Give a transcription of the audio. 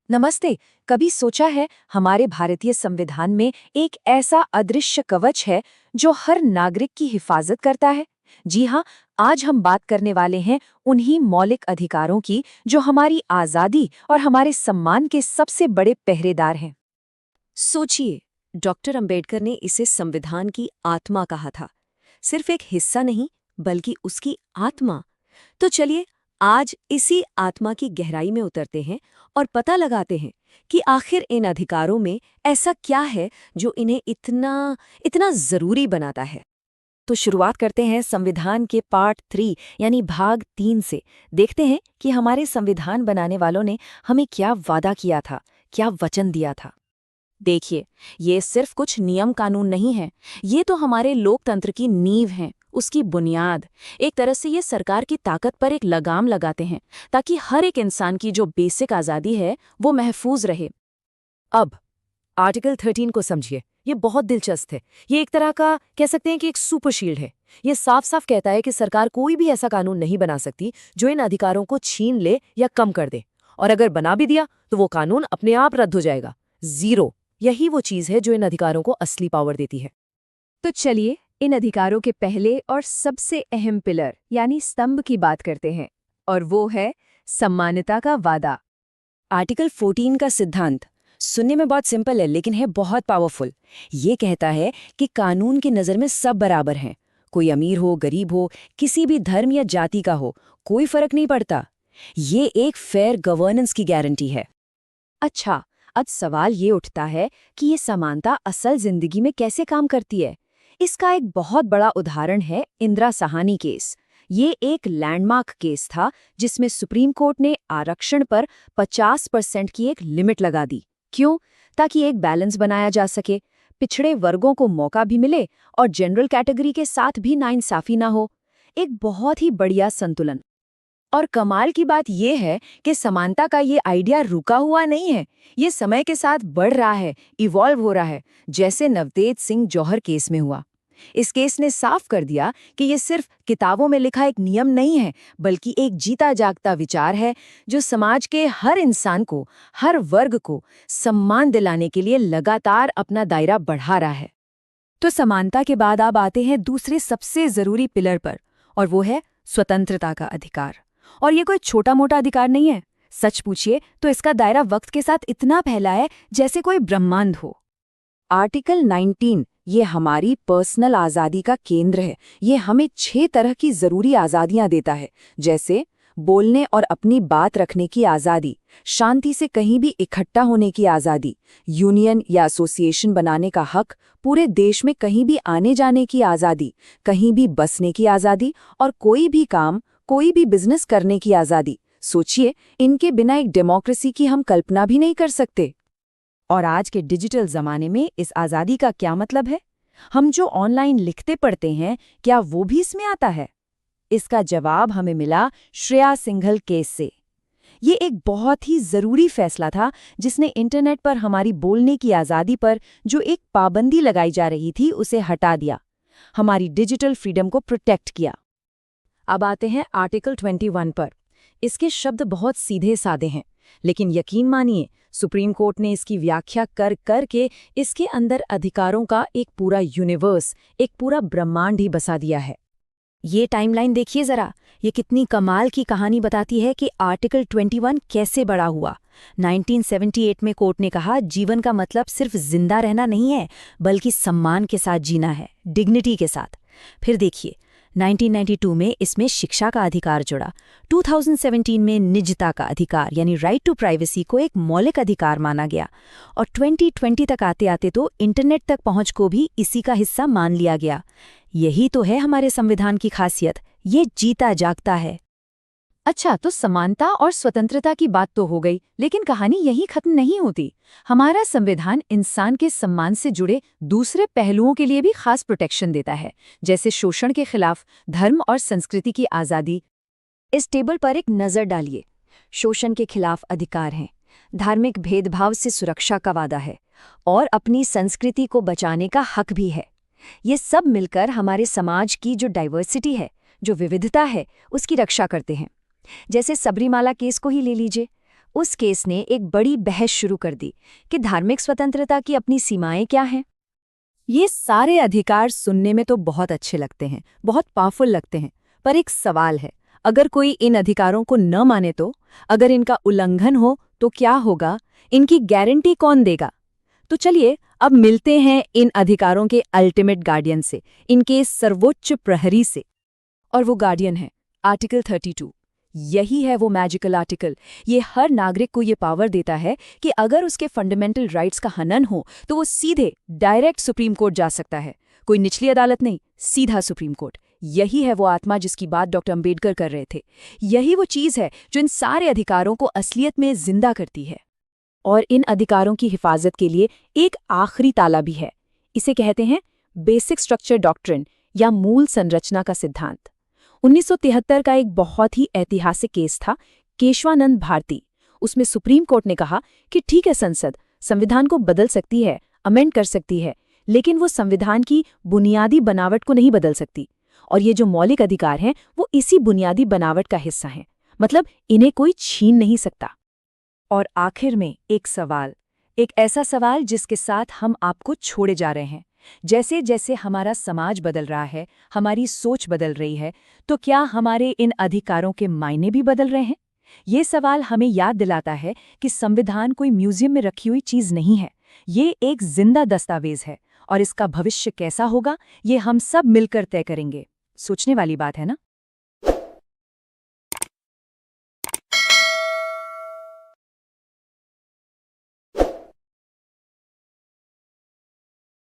नमस्ते। कभी सोचा है हमारे भारतीय संविधान में एक ऐसा अदृश्य कवच है जो हर नागरिक की हिफाजत करता है? जी हाँ, आज हम बात करने वाले हैं उन्हीं मौलिक अधिकारों की जो हमारी आजादी और हमारे सम्मान के सबसे बड़े पहरेदार हैं। सोचिए, डॉक्टर अंबेडकर ने इसे संविधान की आत्मा कहा था। सिर्फ एक हिस्सा नहीं, बल्कि उसकी आत्मा। तो चलिए, आज इसी आत्मा की गहराई में उतरते हैं और पता लगाते हैं कि आखिर इन अधिकारों में ऐसा क्या है जो इन्हें इतना इतना जरूरी बनाता है। तो शुरुआत करते हैं संविधान के पार्ट 3 यानी भाग 3 से। देखते हैं कि हमारे संविधान बनाने वालों ने हमें क्या वादा किया था, क्या वचन दिया था। देखिए, ये सिर्फ कुछ नियम कानून नहीं है, ये तो हमारे लोकतंत्र की नींव हैं, उसकी बुनियाद। एक तरह से ये सरकार की ताकत पर एक लगाम लगाते हैं ताकि हर एक इंसान की जो बेसिक आज़ादी है वो महफूज रहे। अब आर्टिकल 13 को समझिए, ये बहुत दिलचस्प है। ये एक तरह का कह सकते हैं कि एक सुपर शील्ड है। ये साफ साफ कहता है कि सरकार कोई भी ऐसा कानून नहीं बना सकती जो इन अधिकारों को छीन ले या कम कर दे, और अगर बना भी दिया तो वो कानून अपने आप रद्द हो जाएगा। जीरो। यही वो चीज है जो इन अधिकारों को असली पावर देती है। तो चलिए इन अधिकारों के पहले और सबसे अहम पिलर यानी स्तंभ की बात करते हैं, और वो है सम्मानता का वादा। आर्टिकल 14 का सिद्धांत सुनने में बहुत सिंपल है, लेकिन है बहुत पावरफुल। ये कहता है कि कानून की नज़र में सब बराबर हैं। कोई अमीर हो, गरीब हो, किसी भी धर्म या जाति का हो, कोई फर्क नहीं पड़ता। ये एक फेयर गवर्नेंस की गारंटी है। अच्छा, अब सवाल ये उठता है कि ये समानता असल जिंदगी में कैसे काम करती है। इसका एक बहुत बड़ा उदाहरण है इंदिरा साहनी केस। ये एक लैंडमार्क केस था जिसमें सुप्रीम कोर्ट ने आरक्षण पर 50% की एक लिमिट लगा दी। क्यों? ताकि एक बैलेंस बनाया जा सके, पिछड़े वर्गों को मौका भी मिले और जनरल कैटेगरी के साथ भी नाइंसाफी ना हो। एक बहुत ही बढ़िया संतुलन। और कमाल की बात यह है कि समानता का ये आइडिया रुका हुआ नहीं है, ये समय के साथ बढ़ रहा है, इवॉल्व हो रहा है, जैसे नवतेज सिंह जौहर केस में हुआ। इस केस ने साफ कर दिया कि ये सिर्फ किताबों में लिखा एक नियम नहीं है, बल्कि एक जीता जागता विचार है जो समाज के हर इंसान को, हर वर्ग को सम्मान दिलाने के लिए लगातार अपना दायरा बढ़ा रहा है। तो समानता के बाद अब आते हैं दूसरे सबसे जरूरी पिलर पर, और वो है स्वतंत्रता का अधिकार। और ये कोई छोटा मोटा अधिकार नहीं है। सच पूछिए तो इसका दायरा वक्त के साथ इतना फैला है जैसे कोई ब्रह्मांड हो। आर्टिकल 19 ये हमारी पर्सनल आज़ादी का केंद्र है। ये हमें 6 तरह की ज़रूरी आज़ादियाँ देता है, जैसे बोलने और अपनी बात रखने की आज़ादी, शांति से कहीं भी इकट्ठा होने की आज़ादी, यूनियन या एसोसिएशन बनाने का हक, पूरे देश में कहीं भी आने जाने की आज़ादी, कहीं भी बसने की आज़ादी और कोई भी काम, कोई भी बिजनेस करने की आज़ादी। सोचिए, इनके बिना एक डेमोक्रेसी की हम कल्पना भी नहीं कर सकते। और आज के डिजिटल ज़माने में इस आज़ादी का क्या मतलब है? हम जो ऑनलाइन लिखते पढ़ते हैं, क्या वो भी इसमें आता है? इसका जवाब हमें मिला श्रेया सिंघल केस से। ये एक बहुत ही ज़रूरी फैसला था जिसने इंटरनेट पर हमारी बोलने की आज़ादी पर जो एक पाबंदी लगाई जा रही थी उसे हटा दिया, हमारी डिजिटल फ्रीडम को प्रोटेक्ट किया। अब आते हैं आर्टिकल 21 पर। इसके शब्द बहुत सीधे साधे हैं, लेकिन यकीन मानिए सुप्रीम कोर्ट ने इसकी व्याख्या कर कर के इसके अंदर अधिकारों का एक पूरा यूनिवर्स, एक पूरा ब्रह्मांड ही बसा दिया है। ये टाइमलाइन देखिए जरा, ये कितनी कमाल की कहानी बताती है कि आर्टिकल 21 कैसे बड़ा हुआ। 1978 में कोर्ट ने कहा जीवन का मतलब सिर्फ जिंदा रहना नहीं है, बल्कि सम्मान के साथ जीना है, डिग्निटी के साथ। फिर देखिए 1992 में इसमें शिक्षा का अधिकार जुड़ा। 2017 में निजता का अधिकार यानी राइट टू प्राइवेसी को एक मौलिक अधिकार माना गया, और 2020 तक आते आते तो इंटरनेट तक पहुंच को भी इसी का हिस्सा मान लिया गया। यही तो है हमारे संविधान की खासियत, ये जीता जागता है। अच्छा, तो समानता और स्वतंत्रता की बात तो हो गई, लेकिन कहानी यहीं खत्म नहीं होती। हमारा संविधान इंसान के सम्मान से जुड़े दूसरे पहलुओं के लिए भी खास प्रोटेक्शन देता है, जैसे शोषण के खिलाफ, धर्म और संस्कृति की आज़ादी। इस टेबल पर एक नज़र डालिए। शोषण के खिलाफ अधिकार हैं, धार्मिक भेदभाव से सुरक्षा का वादा है, और अपनी संस्कृति को बचाने का हक भी है। ये सब मिलकर हमारे समाज की जो डाइवर्सिटी है, जो विविधता है, उसकी रक्षा करते हैं। जैसे सबरीमाला केस को ही ले लीजिए, उस केस ने एक बड़ी बहस शुरू कर दी कि धार्मिक स्वतंत्रता की अपनी सीमाएं क्या हैं। ये सारे अधिकार सुनने में तो बहुत अच्छे लगते हैं, बहुत पावरफुल लगते हैं, पर एक सवाल है, अगर कोई इन अधिकारों को न माने तो, अगर इनका उल्लंघन हो तो क्या होगा, इनकी गारंटी कौन देगा? तो चलिए अब मिलते हैं इन अधिकारों के अल्टीमेट गार्डियन से, इनके सर्वोच्च प्रहरी से। और वो गार्डियन है आर्टिकल 32। यही है वो मैजिकल आर्टिकल। ये हर नागरिक को ये पावर देता है कि अगर उसके फंडामेंटल राइट्स का हनन हो तो वो सीधे डायरेक्ट सुप्रीम कोर्ट जा सकता है। कोई निचली अदालत नहीं, सीधा सुप्रीम कोर्ट। यही है वो आत्मा जिसकी बात डॉक्टर अंबेडकर कर रहे थे। यही वो चीज़ है जो इन सारे अधिकारों को असलियत में जिंदा करती है। और इन अधिकारों की हिफाजत के लिए एक आखिरी ताला भी है। इसे कहते हैं बेसिक स्ट्रक्चर डॉक्ट्रिन या मूल संरचना का सिद्धांत। 1973 का एक बहुत ही ऐतिहासिक केस था, केशवानंद भारती। उसमें सुप्रीम कोर्ट ने कहा कि ठीक है, संसद संविधान को बदल सकती है, अमेंड कर सकती है, लेकिन वो संविधान की बुनियादी बनावट को नहीं बदल सकती। और ये जो मौलिक अधिकार हैं वो इसी बुनियादी बनावट का हिस्सा हैं, मतलब इन्हें कोई छीन नहीं सकता। और आखिर में एक सवाल, एक ऐसा सवाल जिसके साथ हम आपको छोड़े जा रहे हैं। जैसे जैसे हमारा समाज बदल रहा है, हमारी सोच बदल रही है, तो क्या हमारे इन अधिकारों के मायने भी बदल रहे हैं? ये सवाल हमें याद दिलाता है कि संविधान कोई म्यूजियम में रखी हुई चीज नहीं है। ये एक जिंदा दस्तावेज है और इसका भविष्य कैसा होगा ये हम सब मिलकर तय करेंगे। सोचने वाली बात है ना?